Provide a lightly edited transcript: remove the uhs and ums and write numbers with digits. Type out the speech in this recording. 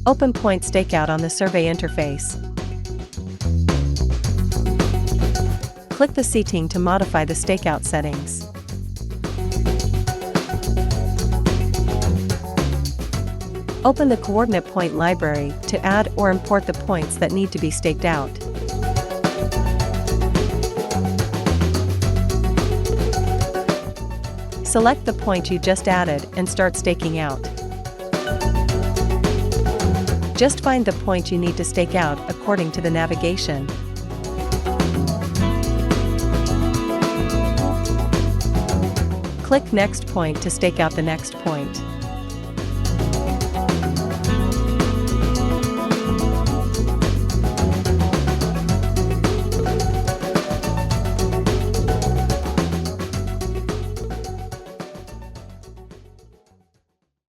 Open Point Stakeout on the survey interface. Click the setting to modify the stakeout settings. Open the coordinate point library to add or import the points that need to be staked out. Select the point you just added and start staking out. Just find the point you need to stake out according to the navigation. Click Next Point to stake out the next point.